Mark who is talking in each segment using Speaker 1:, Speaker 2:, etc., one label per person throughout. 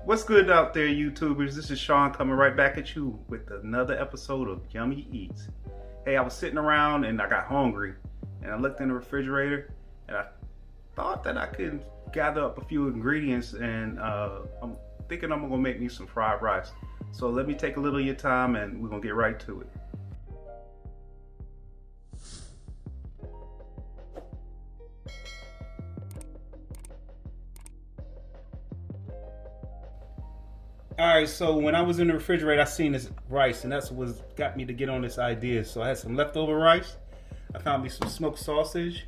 Speaker 1: What's good out there, YouTubers? This is Sean coming right back at you with another episode of Yummyyy Eats. Hey, I was sitting around and I got hungry, and I looked in the refrigerator and I thought that I could gather up a few ingredients, and I'm thinking I'm gonna make me some fried rice. So let me take a little of your time and we're gonna get right to it. Alright, so when I was in the refrigerator, I seen this rice, and that's what got me to get on this idea. So I had some leftover rice. I found me some smoked sausage,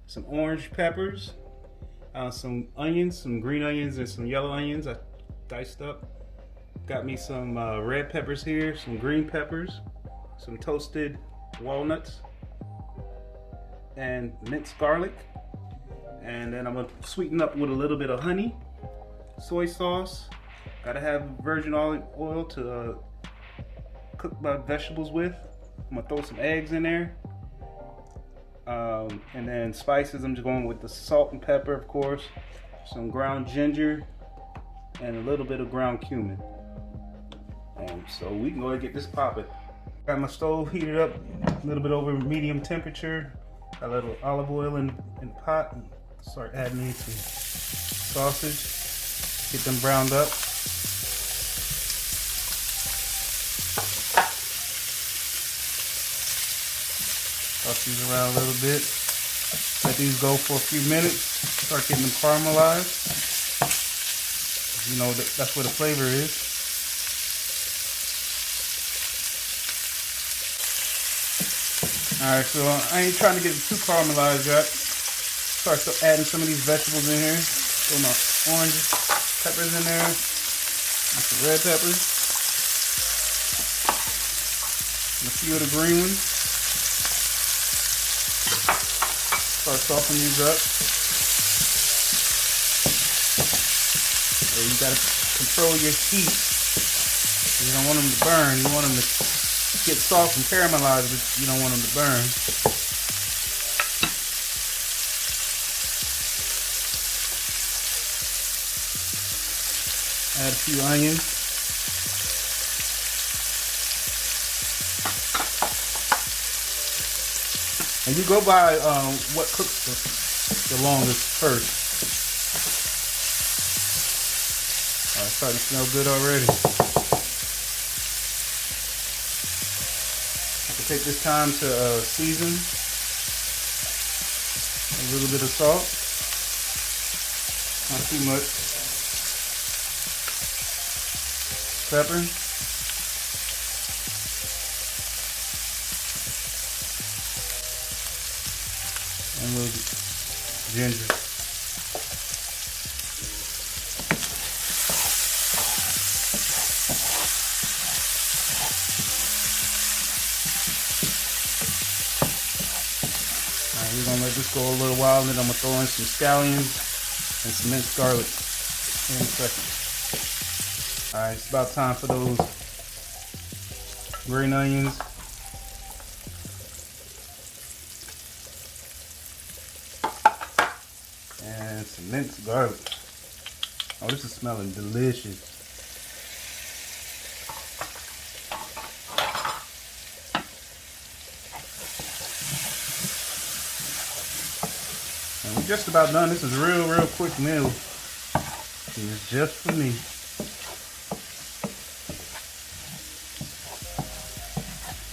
Speaker 1: some orange peppers, some onions, some green onions and some yellow onions I diced up. Got me some red peppers here, some green peppers, some toasted walnuts, and minced garlic. And then I'm gonna sweeten up with a little bit of honey, soy sauce. Gotta have virgin olive oil to cook my vegetables with. I'm gonna throw some eggs in there. And then spices, I'm just going with the salt and pepper, of course, some ground ginger, and a little bit of ground cumin. And so we can go ahead and get this popping. Got my stove heated up a little bit over medium temperature. Got a little olive oil in the pot, and start adding in some sausage. Get them browned up. Toss these around a little bit. Let these go for a few minutes. Start getting them caramelized. You know, that's where the flavor is. Alright, so I ain't trying to get it too caramelized yet. Start adding some of these vegetables in here. Throw my orange peppers in there. And some red peppers. And a few of the green ones. Start softening these up. So you gotta control your heat. You don't want them to burn. You want them to get soft and caramelized, but you don't want them to burn. Add a few onions. And you go by what cooks the longest first. It's starting to smell good already. I can take this time to season. A little bit of salt. Not too much. Pepper. And a little ginger. Alright, we're gonna let this go a little while, and then I'm gonna throw in some scallions and some minced garlic in a second. Alright, it's about time for those green onions. And some minced garlic. Oh, this is smelling delicious. And we're just about done. This is a real quick meal. And it's just for me.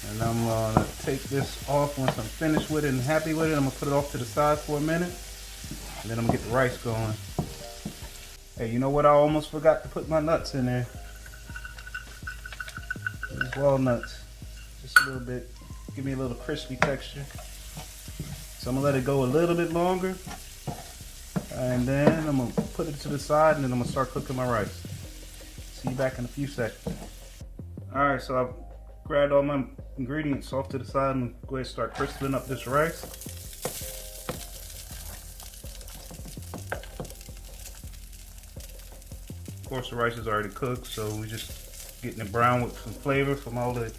Speaker 1: And I'm gonna take this off once I'm finished with it and happy with it. I'm gonna put it off to the side for a minute. And then I'm gonna get the rice going. Hey, you know what? I almost forgot to put my nuts in there. These walnuts. Just a little bit. Give me a little crispy texture. So I'm gonna let it go a little bit longer. And then I'm gonna put it to the side, and then I'm gonna start cooking my rice. See you back in a few seconds. Alright, so I've grabbed all my ingredients off to the side and go ahead and start crisping up this rice. Of course, the rice is already cooked, so we're just getting it brown with some flavor from all the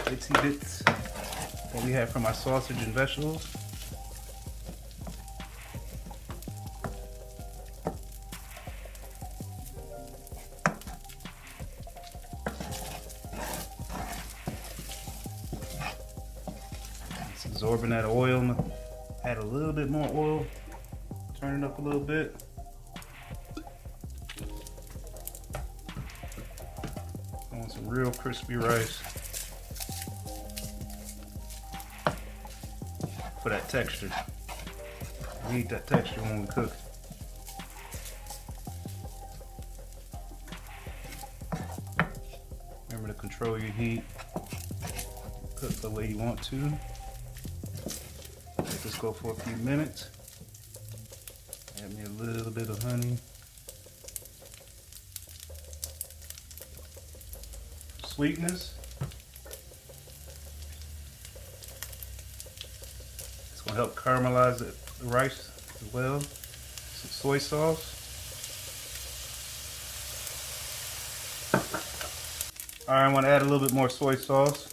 Speaker 1: itsy bits that we have from our sausage and vegetables. absorbing that oil. I'm gonna add a little bit more oil, turn it up a little bit. I want some real crispy rice for that texture. We need that texture when we cook. Remember to control your heat. Cook the way you want to. Let this go for a few minutes. Add me a little bit of honey. Sweetness. It's gonna help caramelize the rice as well. Some soy sauce. Alright, I want to add a little bit more soy sauce.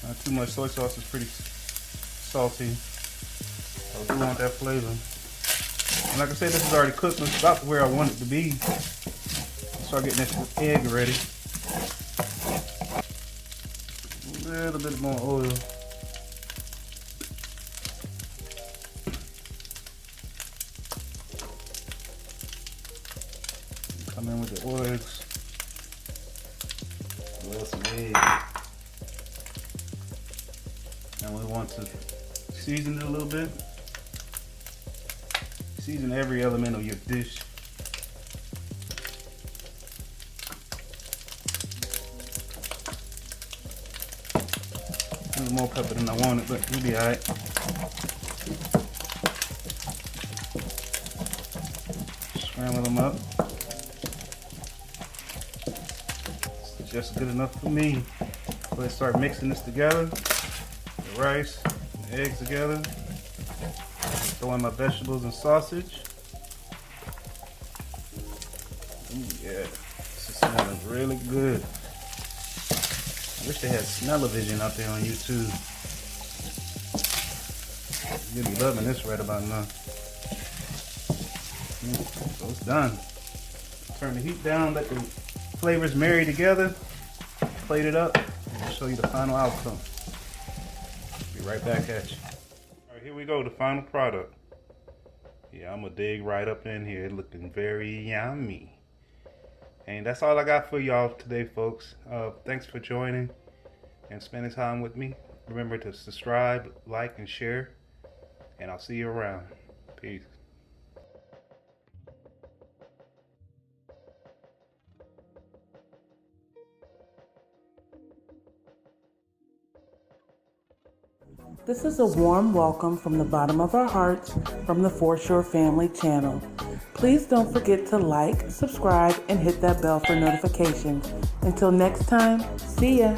Speaker 1: Not too much. Soy sauce is pretty salty. So I do want that flavor. And like I said, this is already cooked. It's about where I want it to be. Start getting this egg ready. A little bit more oil. Come in with the oils. With some egg. And we want to season it a little bit. Season every element of your dish. A little more pepper than I wanted, but we'll be alright. Scramble them up. It's just good enough for me. Let's start mixing this together. The rice, the eggs together. Throw in my vegetables and sausage. Ooh, yeah, this is smelling really good. I wish they had smell-o-vision out there on YouTube. You'll be loving this right about now. So it's done. Turn the heat down, let the flavors marry together. Plate it up, and I'll show you the final outcome. Be right back at you. Alright, here we go, the final product. Yeah, I'm gonna dig right up in here, looking very yummy. And that's all I got for y'all today, folks. Thanks for joining and spending time with me. Remember to subscribe, like, and share. And I'll see you around. Peace.
Speaker 2: This is a warm welcome from the bottom of our hearts from the Foreshore Family channel. Please don't forget to like, subscribe, and hit that bell for notifications. Until next time, see ya.